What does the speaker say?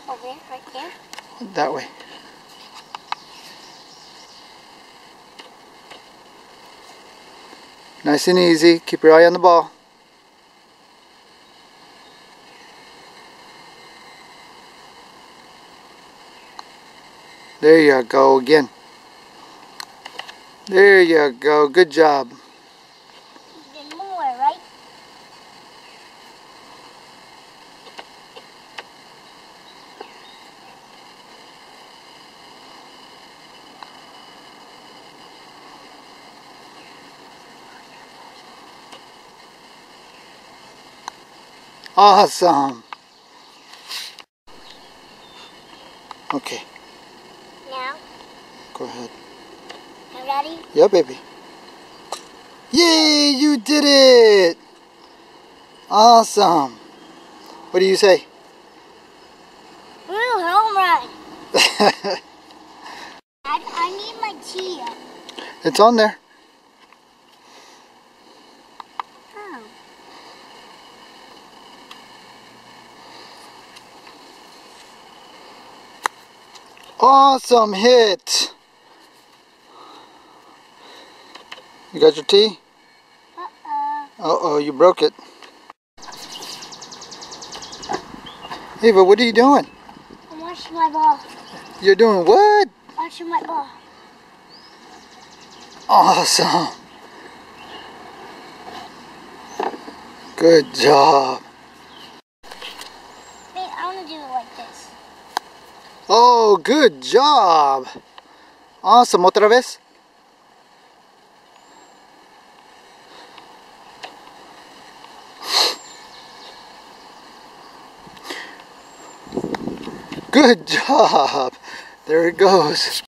Over there, right there? That way. Nice and easy. Keep your eye on the ball. There you go again. There you go. Good job. Even more, right? Awesome. Okay. Now, Go ahead. you ready? Yeah, baby. Yay, you did it! Awesome. What do you say? Woo, home run! I need my tea. It's on there. Oh. Awesome hit. You got your tea? Uh-oh, you broke it. Ava, what are you doing? I'm washing my ball. You're doing what? Washing my ball. Awesome. Good job. Wait, I want to do it like this. Oh, good job. Awesome. Otra vez. Good job. There it goes.